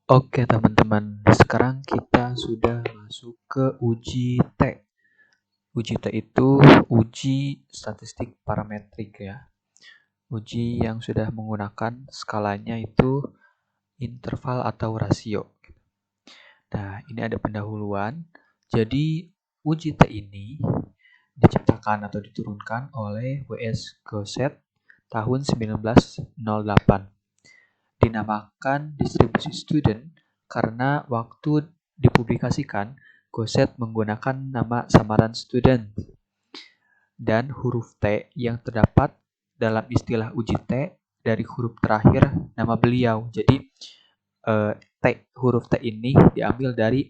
Oke teman-teman, sekarang kita sudah masuk ke uji T. Uji T itu uji statistik parametrik ya. Uji yang sudah menggunakan skalanya itu interval atau rasio. Nah, ini ada pendahuluan. Jadi, uji T ini diciptakan atau diturunkan oleh W.S. Gosset tahun 1908. Dinamakan distribusi student karena waktu dipublikasikan, Gosset menggunakan nama samaran student dan huruf T yang terdapat dalam istilah uji T dari huruf terakhir nama beliau. Jadi huruf T ini diambil dari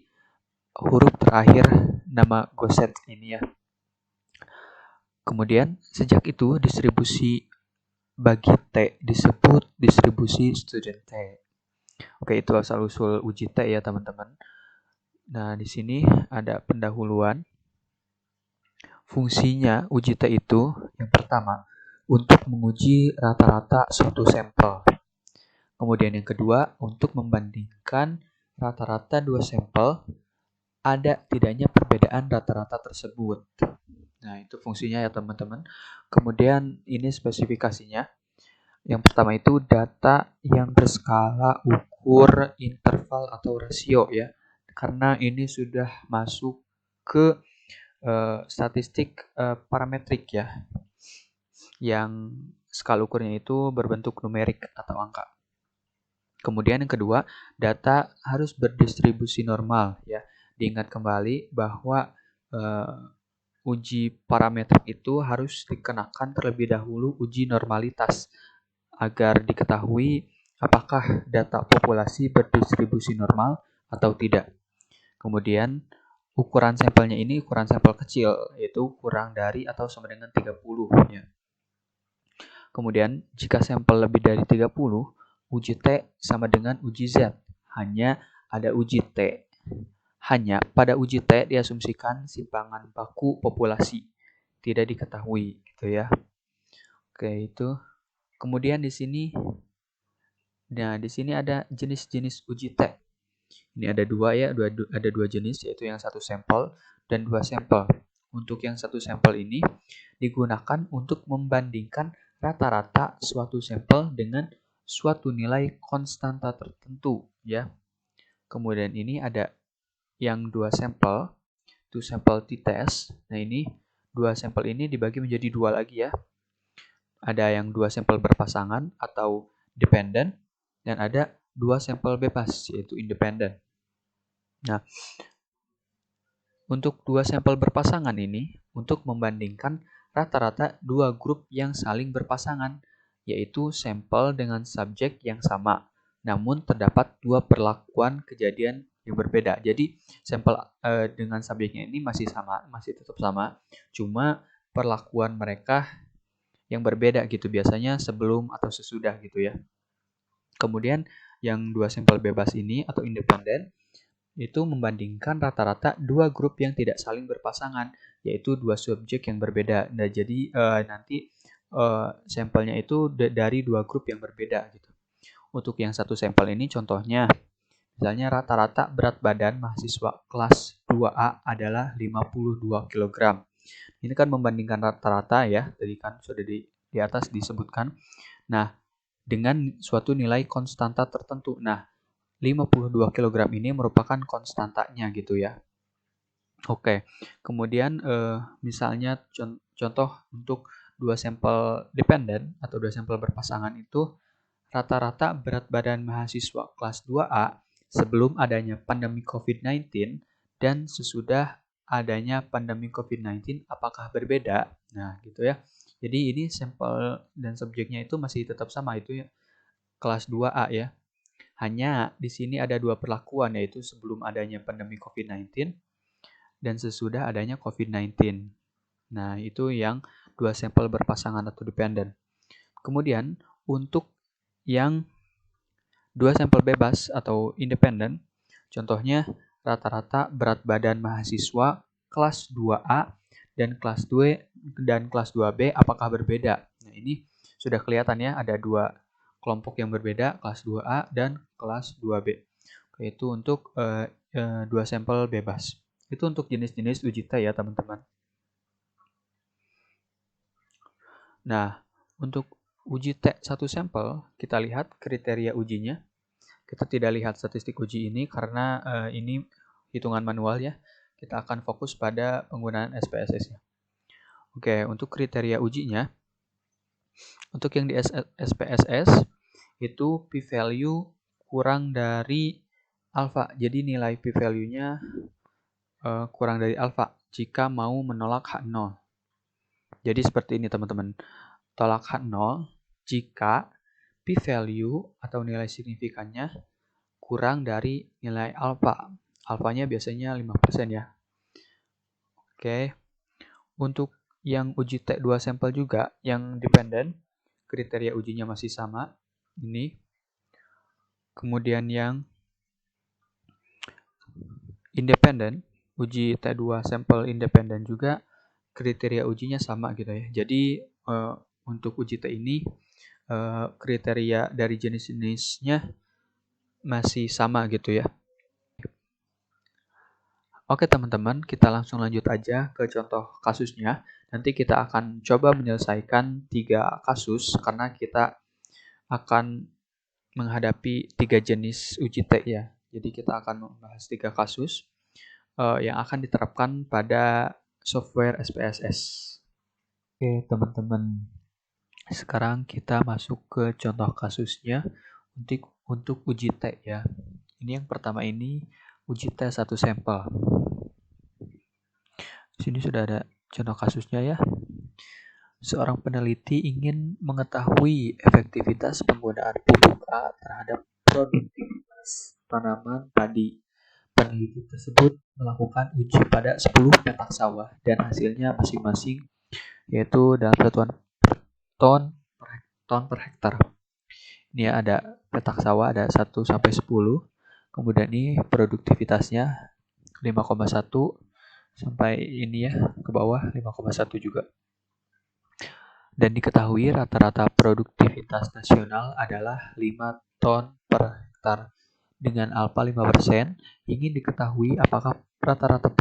huruf terakhir nama Gosset ini ya. Kemudian sejak itu distribusi bagi T disebut distribusi student T. Oke, itu asal-usul uji T ya, teman-teman. Nah, di sini ada pendahuluan. Fungsinya uji T itu yang pertama, untuk menguji rata-rata suatu sampel. Kemudian yang kedua, untuk membandingkan rata-rata dua sampel, ada tidaknya perbedaan rata-rata tersebut. Nah, itu fungsinya ya, teman-teman. Kemudian ini spesifikasinya. Yang pertama itu data yang berskala ukur interval atau rasio ya. Karena ini sudah masuk ke statistik parametrik ya. Yang skala ukurnya itu berbentuk numerik atau angka. Kemudian yang kedua, data harus berdistribusi normal ya. Diingat kembali bahwa uji parametrik itu harus dikenakan terlebih dahulu uji normalitas agar diketahui apakah data populasi berdistribusi normal atau tidak. Kemudian ukuran sampelnya ini ukuran sampel kecil, yaitu kurang dari atau sama dengan 30 ya. Kemudian jika sampel lebih dari 30, uji T sama dengan uji Z. Hanya ada uji T. Hanya pada uji T diasumsikan simpangan baku populasi tidak diketahui gitu ya. Oke, itu. Kemudian di sini ada jenis-jenis uji T. Ini ada dua ya, ada dua jenis, yaitu yang satu sampel dan dua sampel. Untuk yang satu sampel ini digunakan untuk membandingkan rata-rata suatu sampel dengan suatu nilai konstanta tertentu ya. Kemudian ini ada yang dua sampel, itu sampel t-test. Nah, ini dua sampel ini dibagi menjadi dua lagi ya. Ada yang dua sampel berpasangan atau dependent, dan ada dua sampel bebas, yaitu independen. Nah, untuk dua sampel berpasangan ini, untuk membandingkan rata-rata dua grup yang saling berpasangan, yaitu sampel dengan subjek yang sama, namun terdapat dua perlakuan kejadian yang berbeda. Jadi, sampel dengan subjeknya ini masih tetap sama, cuma perlakuan mereka yang berbeda gitu, biasanya sebelum atau sesudah gitu ya. Kemudian yang dua sampel bebas ini atau independen itu membandingkan rata-rata dua grup yang tidak saling berpasangan, yaitu dua subjek yang berbeda. Nah, jadi nanti sampelnya itu dari dua grup yang berbeda gitu. Untuk yang satu sampel ini contohnya, misalnya rata-rata berat badan mahasiswa kelas 2A adalah 52 kg. Ini kan membandingkan rata-rata ya, tadi kan sudah di atas disebutkan. Nah, dengan suatu nilai konstanta tertentu. Nah, 52 kg ini merupakan konstantanya gitu ya. Oke, kemudian misalnya contoh untuk dua sampel dependen atau dua sampel berpasangan itu rata-rata berat badan mahasiswa kelas 2A sebelum adanya pandemi COVID-19 dan sesudah adanya pandemi COVID-19 apakah berbeda? Nah, gitu ya. Jadi ini sampel dan subjeknya itu masih tetap sama, itu ya, kelas 2A ya. Hanya di sini ada dua perlakuan, yaitu sebelum adanya pandemi COVID-19 dan sesudah adanya COVID-19. Nah, itu yang dua sampel berpasangan atau dependen. Kemudian untuk yang dua sampel bebas atau independen, contohnya rata-rata berat badan mahasiswa kelas 2A dan kelas 2B apakah berbeda? Nah, ini sudah kelihatan ya, ada dua kelompok yang berbeda, kelas 2A dan kelas 2B. yaitu untuk dua sampel bebas. Itu untuk jenis-jenis uji T ya teman-teman. Nah, untuk uji T satu sampel, kita lihat kriteria ujinya. Kita tidak lihat statistik uji ini karena ini hitungan manual ya. Kita akan fokus pada penggunaan SPSS-nya. Oke, untuk kriteria ujinya, untuk yang di SPSS itu p-value kurang dari alfa. Jadi nilai p-value-nya kurang dari alfa jika mau menolak H0. Jadi seperti ini teman-teman. Tolak H0 jika p-value atau nilai signifikannya kurang dari nilai alfa. Alfanya biasanya 5% ya. Oke. Untuk yang uji T2 sampel juga, yang dependent, kriteria ujinya masih sama. Ini. Kemudian yang independent, uji T2 sampel independent juga, kriteria ujinya sama gitu ya. Jadi untuk uji T ini, kriteria dari jenis-jenisnya masih sama gitu ya. Oke teman-teman, kita langsung lanjut aja ke contoh kasusnya. Nanti kita akan coba menyelesaikan 3 kasus karena kita akan menghadapi 3 jenis uji T ya. Jadi kita akan membahas 3 kasus yang akan diterapkan pada software SPSS. Oke teman-teman, sekarang kita masuk ke contoh kasusnya untuk uji T ya. Ini yang pertama ini uji T satu sampel. Di sini sudah ada contoh kasusnya ya. Seorang peneliti ingin mengetahui efektivitas penggunaan pupuk A terhadap produktivitas tanaman padi. Peneliti tersebut melakukan uji pada 10 petak sawah dan hasilnya masing-masing yaitu dalam satuan ton per hektar. Ini ada petak sawah ada 1 sampai 10. Kemudian ini produktivitasnya 5,1 sampai ini ya ke bawah 5,1 juga. Dan diketahui rata-rata produktivitas nasional adalah 5 ton per hektar. Dengan alfa 5%, ingin diketahui apakah rata-rata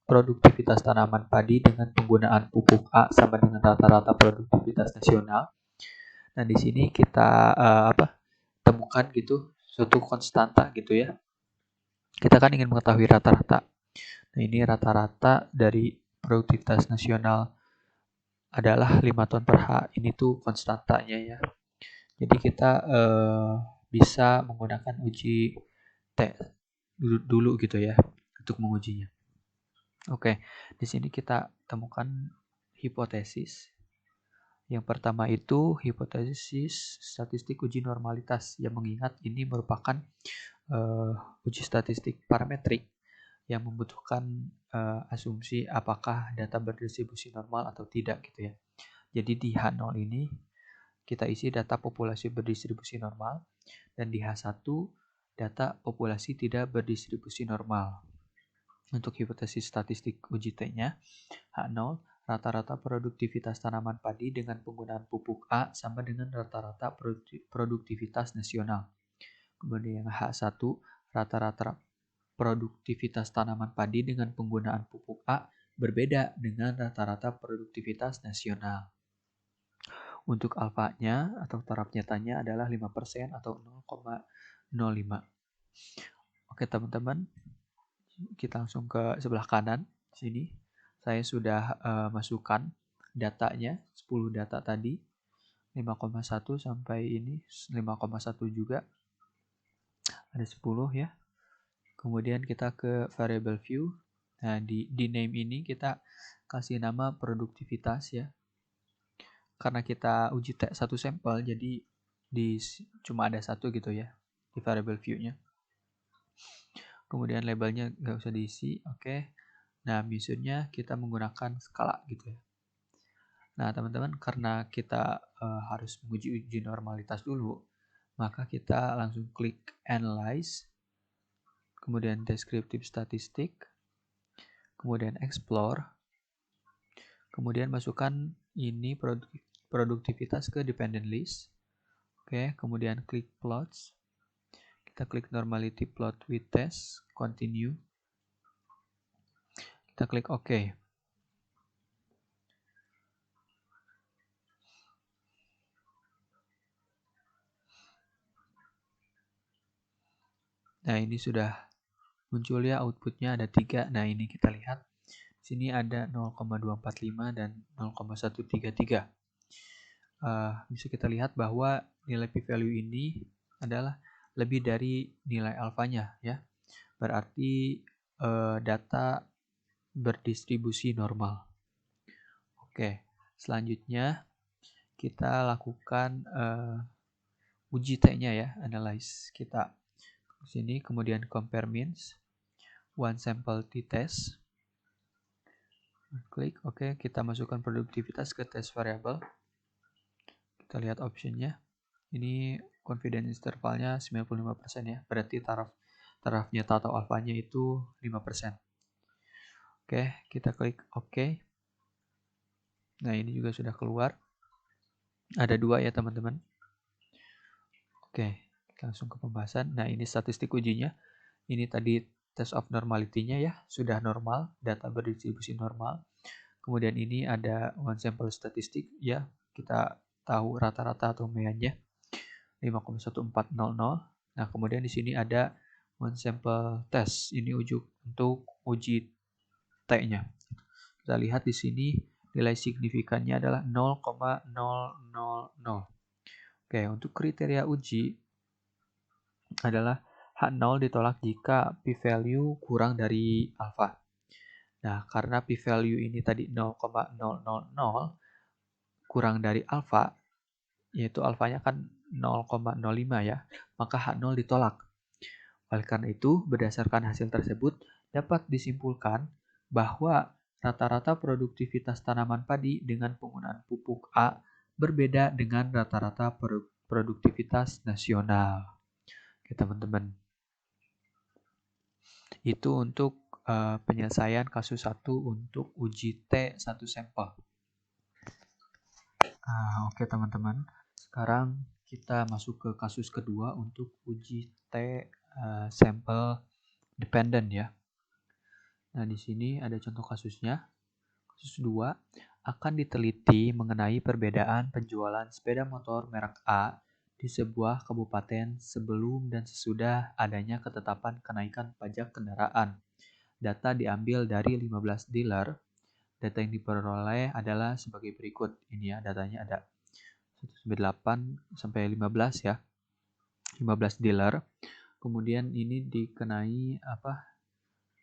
produktivitas tanaman padi dengan penggunaan pupuk A sama dengan rata-rata produktivitas nasional. Nah, di sini kita temukan gitu suatu konstanta gitu ya. Kita kan ingin mengetahui rata-rata. Nah, ini rata-rata dari produktivitas nasional adalah 5 ton per H. Ini tuh konstantanya ya. Jadi kita bisa menggunakan uji T dulu gitu ya untuk mengujinya. Oke, di sini kita temukan hipotesis. Yang pertama itu hipotesis statistik uji normalitas yang mengingat ini merupakan uji statistik parametrik yang membutuhkan asumsi apakah data berdistribusi normal atau tidak gitu ya. Jadi di H0 ini kita isi data populasi berdistribusi normal dan di H1 data populasi tidak berdistribusi normal. Untuk hipotesis statistik uji T-nya, H0 rata-rata produktivitas tanaman padi dengan penggunaan pupuk A sama dengan rata-rata produktivitas nasional. Kemudian yang H1 rata-rata produktivitas tanaman padi dengan penggunaan pupuk A berbeda dengan rata-rata produktivitas nasional. Untuk alfanya atau taraf nyatanya adalah 5% atau 0,05. Oke teman-teman, kita langsung ke sebelah kanan. Sini saya sudah masukkan datanya, 10 data tadi, 5,1 sampai ini 5,1 juga. Ada 10 ya. Kemudian kita ke variable view. Nah, di name ini kita kasih nama produktivitas ya. Karena kita uji satu sampel, jadi cuma ada satu gitu ya di variable view-nya. Kemudian labelnya nggak usah diisi, oke. Nah, measure-nya kita menggunakan skala gitu ya. Nah, teman-teman, karena kita harus menguji uji normalitas dulu, maka kita langsung klik Analyze, kemudian Descriptive Statistic, kemudian Explore, kemudian masukkan ini produktivitas ke Dependent List. Oke, kemudian klik Plots. Kita klik normality plot with test, continue. Kita klik OK. Nah, ini sudah muncul ya outputnya ada 3. Nah, ini kita lihat. Di sini ada 0,245 dan 0,133. Bisa kita lihat bahwa nilai p-value ini adalah lebih dari nilai alfanya ya. Berarti data berdistribusi normal. Oke, selanjutnya kita lakukan uji T-nya ya, analyze. Kita ke sini, kemudian compare means, one sample t-test. Klik OK, kita masukkan produktivitas ke test variable. Kita lihat optionnya. Ini confidence intervalnya 95% ya, berarti tarafnya atau alfanya itu 5%. Oke, kita klik OK. Nah, ini juga sudah keluar. Ada 2 ya teman-teman. Oke, kita langsung ke pembahasan. Nah, ini statistik ujinya. Ini tadi test of normality-nya ya, sudah normal, data berdistribusi normal. Kemudian ini ada one sample statistik ya, kita tahu rata-rata atau meannya 5,1400. Nah, kemudian di sini ada one sample test. Ini untuk uji T-nya. Kita lihat di sini nilai signifikannya adalah 0,000. Oke, untuk kriteria uji adalah H0 ditolak jika p-value kurang dari alfa. Nah, karena p-value ini tadi 0,000 kurang dari alfa, yaitu alfanya kan 0,05 ya, maka H0 ditolak. Oleh karena itu, berdasarkan hasil tersebut, dapat disimpulkan bahwa rata-rata produktivitas tanaman padi dengan penggunaan pupuk A berbeda dengan rata-rata produktivitas nasional. Oke, teman-teman. Itu untuk penyelesaian kasus 1 untuk uji T1 sampel. Oke, teman-teman. Sekarang kita masuk ke kasus kedua untuk uji T sampel dependent ya. Nah, di sini ada contoh kasusnya. Kasus 2, akan diteliti mengenai perbedaan penjualan sepeda motor merek A di sebuah kabupaten sebelum dan sesudah adanya ketetapan kenaikan pajak kendaraan. Data diambil dari 15 dealer. Data yang diperoleh adalah sebagai berikut. Ini ya, datanya ada 8 sampai 15 ya. 15 dealer. Kemudian ini dikenai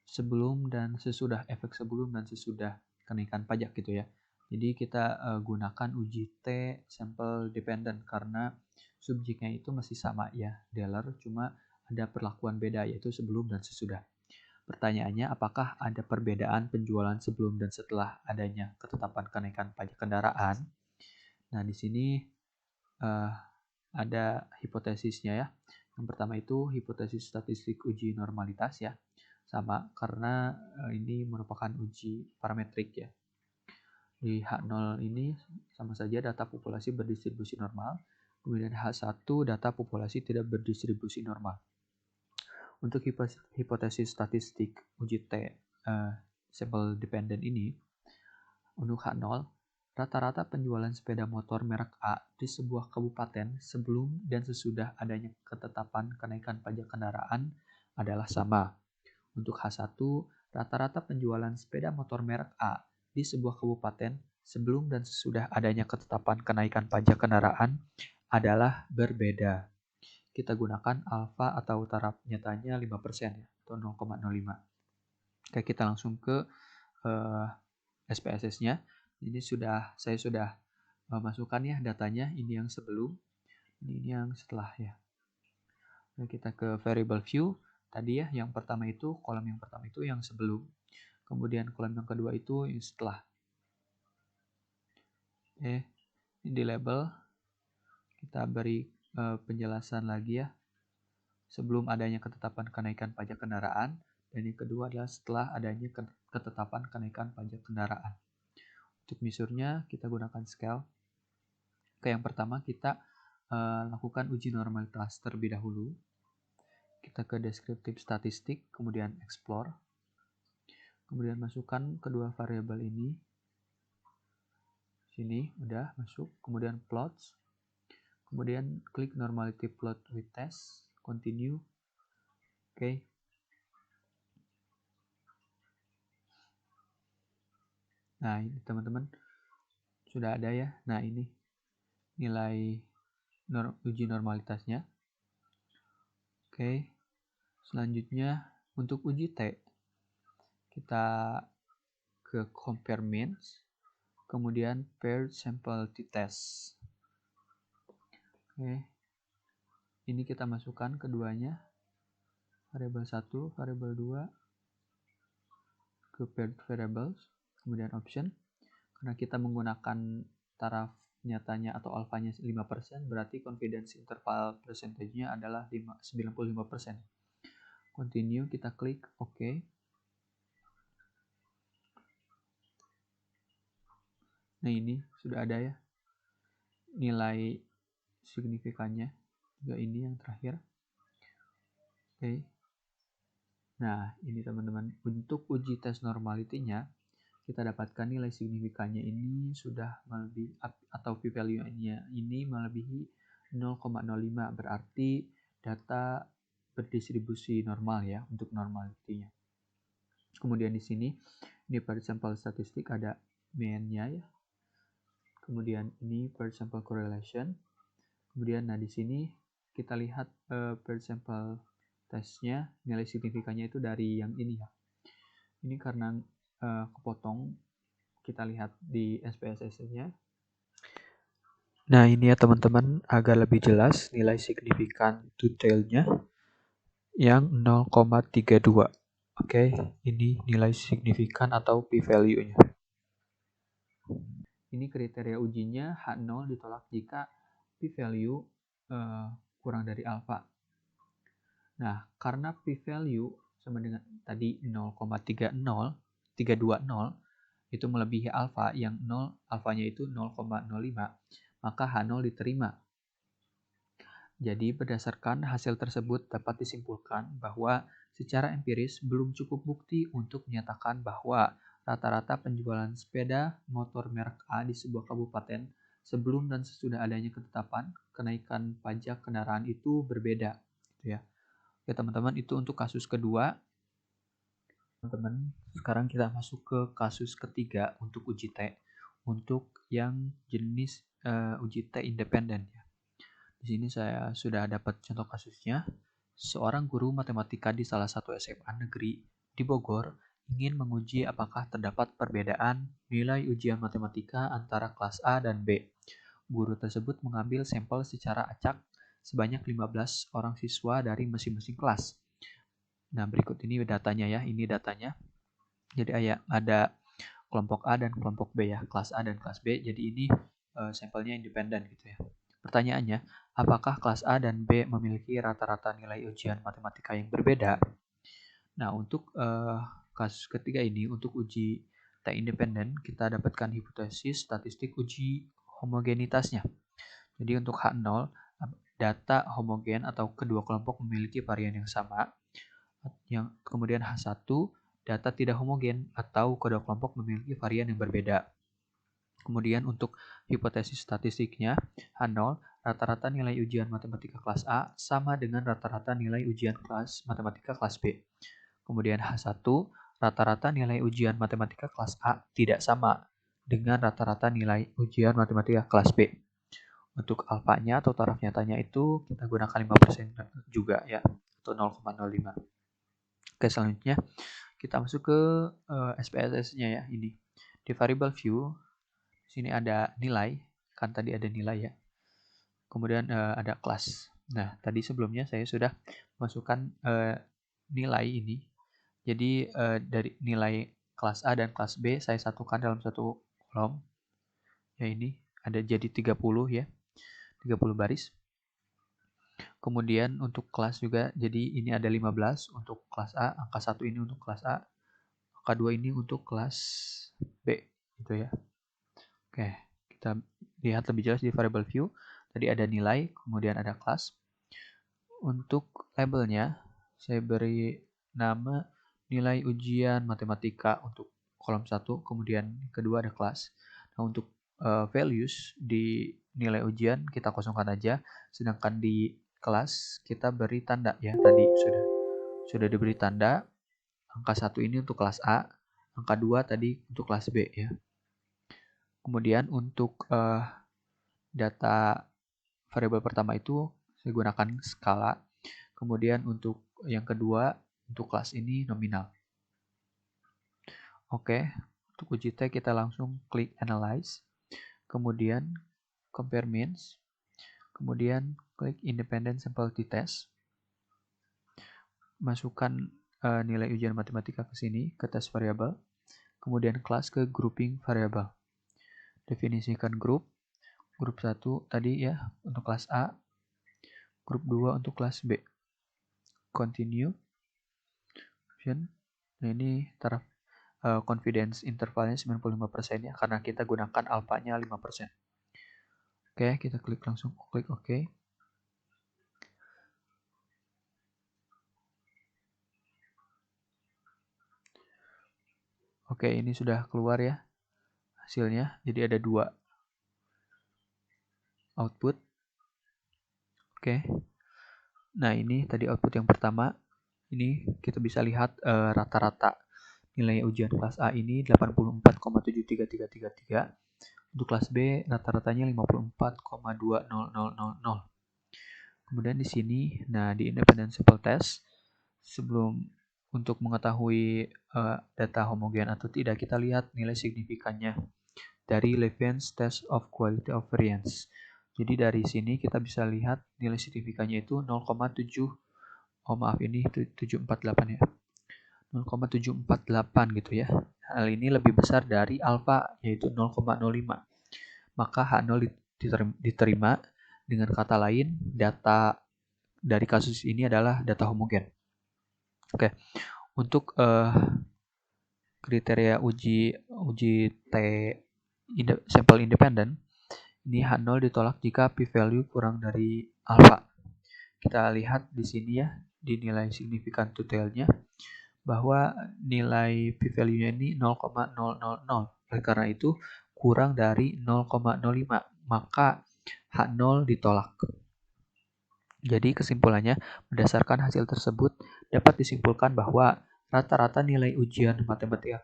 sebelum dan sesudah, efek sebelum dan sesudah kenaikan pajak gitu ya. Jadi kita gunakan uji T sample dependent karena subjeknya itu masih sama ya, dealer, cuma ada perlakuan beda yaitu sebelum dan sesudah. Pertanyaannya, apakah ada perbedaan penjualan sebelum dan setelah adanya ketetapan kenaikan pajak kendaraan? Nah, di sini ada hipotesisnya ya. Yang pertama itu hipotesis statistik uji normalitas ya. Sama karena ini merupakan uji parametrik ya. Di H0 ini sama saja data populasi berdistribusi normal. Kemudian H1 data populasi tidak berdistribusi normal. Untuk hipotesis statistik uji T sample dependent ini, untuk H0, rata-rata penjualan sepeda motor merek A di sebuah kabupaten sebelum dan sesudah adanya ketetapan kenaikan pajak kendaraan adalah sama. Untuk H1, rata-rata penjualan sepeda motor merek A di sebuah kabupaten sebelum dan sesudah adanya ketetapan kenaikan pajak kendaraan adalah berbeda. Kita gunakan alfa atau taraf nyatanya 5% ya, atau 0,05. Oke, kita langsung ke SPSS-nya. Ini saya sudah masukkan ya datanya. Ini yang sebelum, ini yang setelah ya. Nah, kita ke variable view. Tadi ya, yang pertama itu, kolom yang pertama itu yang sebelum. Kemudian kolom yang kedua itu yang setelah. Oke, ini di label. Kita beri penjelasan lagi ya. Sebelum adanya ketetapan kenaikan pajak kendaraan. Dan yang kedua adalah setelah adanya ketetapan kenaikan pajak kendaraan. Untuk measure-nya kita gunakan scale. Oke, yang pertama kita lakukan uji normalitas terlebih dahulu. kita ke deskriptif statistik, kemudian explore. Kemudian masukkan kedua variabel ini. Sini udah masuk. Kemudian plots. Kemudian klik normality plot with test. Continue. Oke. Nah, ini teman-teman sudah ada ya. Nah, ini nilai uji normalitasnya. Oke. Selanjutnya untuk uji T, kita ke compare means, kemudian paired sample t-test. Oke. Ini kita masukkan keduanya, variabel 1, variabel 2, ke paired variables, kemudian option. Karena kita menggunakan taraf nyatanya atau alfanya 5%, berarti confidence interval percentage-nya adalah 95%. Continue, kita klik OK. Nah, ini sudah ada ya nilai signifikannya. Juga ini yang terakhir. Oke. Nah, ini teman-teman, untuk uji tes normality-nya kita dapatkan nilai signifikannya ini sudah melebihi, atau p-value-nya ini melebihi 0,05, berarti data berdistribusi normal ya untuk normality-nya. Kemudian di sini per sample statistik ada mean-nya ya. Kemudian ini per sample correlation. Kemudian nah di sini kita lihat per sample testnya, nilai signifikannya itu dari yang ini ya. Ini karena kepotong, kita lihat di SPSS-nya. Nah, ini ya teman-teman, agar lebih jelas nilai signifikan detailnya yang 0,32. Oke, ini nilai signifikan atau p-value-nya. Ini kriteria ujinya H0 ditolak jika p-value kurang dari alfa. Nah, karena p-value sama dengan tadi 0,320 itu melebihi alfa, yang 0 alfanya itu 0,05, maka H0 diterima. Jadi berdasarkan hasil tersebut dapat disimpulkan bahwa secara empiris belum cukup bukti untuk menyatakan bahwa rata-rata penjualan sepeda motor merek A di sebuah kabupaten sebelum dan sesudah adanya ketetapan kenaikan pajak kendaraan itu berbeda, gitu ya. Oke teman-teman, itu untuk kasus kedua. Teman-teman, sekarang kita masuk ke kasus ketiga untuk uji T, untuk yang jenis uji T independen ya. Di sini saya sudah dapat contoh kasusnya. Seorang guru matematika di salah satu SMA negeri di Bogor ingin menguji apakah terdapat perbedaan nilai ujian matematika antara kelas A dan B. Guru tersebut mengambil sampel secara acak sebanyak 15 orang siswa dari masing-masing kelas. Nah, berikut ini datanya ya. Ini datanya. Jadi ada kelompok A dan kelompok B ya, kelas A dan kelas B. Jadi ini sampelnya independen gitu ya. Pertanyaannya, apakah kelas A dan B memiliki rata-rata nilai ujian matematika yang berbeda? Nah, untuk kasus ketiga ini, untuk uji T independen, kita dapatkan hipotesis statistik uji homogenitasnya. Jadi untuk H0, data homogen atau kedua kelompok memiliki varian yang sama. Yang kemudian H1, data tidak homogen atau kedua kelompok memiliki varian yang berbeda. Kemudian untuk hipotesis statistiknya, H0, rata-rata nilai ujian matematika kelas A sama dengan rata-rata nilai ujian kelas matematika kelas B. Kemudian H1, rata-rata nilai ujian matematika kelas A tidak sama dengan rata-rata nilai ujian matematika kelas B. Untuk alfanya atau taraf nyatanya itu kita gunakan 5% juga ya, atau 0,05. Oke, selanjutnya kita masuk ke SPSS-nya ya, ini. Di variable view, di sini ada nilai, kan tadi ada nilai ya. Kemudian ada kelas. Nah, tadi sebelumnya saya sudah masukkan nilai ini. Jadi dari nilai kelas A dan kelas B saya satukan dalam satu kolom. Ya, ini ada jadi 30 ya. 30 baris. Kemudian untuk kelas juga, jadi ini ada 15 untuk kelas A, angka 1 ini untuk kelas A, angka 2 ini untuk kelas B, gitu ya. Oke, kita lihat lebih jelas di variable view. Tadi ada nilai, kemudian ada kelas. Untuk labelnya, saya beri nama nilai ujian matematika untuk kolom 1, kemudian kedua ada kelas. Nah, untuk values di nilai ujian kita kosongkan aja, sedangkan di kelas kita beri tanda ya, tadi sudah diberi tanda. Angka 1 ini untuk kelas A, angka 2 tadi untuk kelas B ya. Kemudian untuk data variabel pertama itu saya gunakan skala. Kemudian untuk yang kedua, untuk kelas ini nominal. Oke, untuk uji T kita langsung klik Analyze. Kemudian Compare Means. Kemudian klik Independent Sample T-Test. Masukkan nilai ujian matematika ke sini, ke tes variabel. Kemudian kelas ke grouping variabel. Definisikan grup 1 tadi ya untuk kelas A, grup 2 untuk kelas B. Continue. Nah, ini taraf confidence intervalnya 95% ya, karena kita gunakan alfanya 5%. Oke, kita klik langsung klik OK. Oke, ini sudah keluar ya hasilnya. Jadi ada 2 output. Oke. Nah, ini tadi output yang pertama. Ini kita bisa lihat rata-rata nilai ujian kelas A ini 84,73333. Untuk kelas B rata-ratanya 54,20000. Kemudian di sini, nah di independent sample test, sebelum untuk mengetahui data homogen atau tidak, kita lihat nilai signifikannya dari Levene's Test of Quality of Variance. Jadi dari sini kita bisa lihat nilai signifikannya itu 0,7, maaf ini 748 ya. 0,748 gitu ya. Hal ini lebih besar dari alfa yaitu 0,05. Maka H0 diterima. Dengan kata lain, data dari kasus ini adalah data homogen. Oke. Untuk kriteria uji T sampel independen, ini H0 ditolak jika p-value kurang dari alfa. Kita lihat di sini ya, di nilai signifikan detailnya, bahwa nilai p-value-nya ini 0,000. Oleh karena itu, kurang dari 0,05, maka H0 ditolak. Jadi kesimpulannya, berdasarkan hasil tersebut, dapat disimpulkan bahwa rata-rata nilai ujian matematika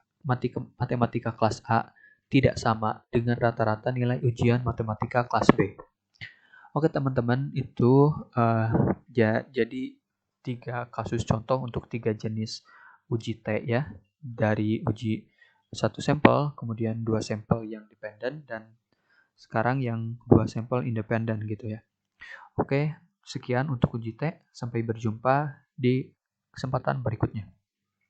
kelas A tidak sama dengan rata-rata nilai ujian matematika kelas B. Oke teman-teman, itu jadi 3 kasus contoh untuk 3 jenis uji T ya. Dari uji 1 sampel, kemudian 2 sampel yang dependen, dan sekarang yang 2 sampel independen gitu ya. Oke, sekian untuk uji T. Sampai berjumpa di kesempatan berikutnya.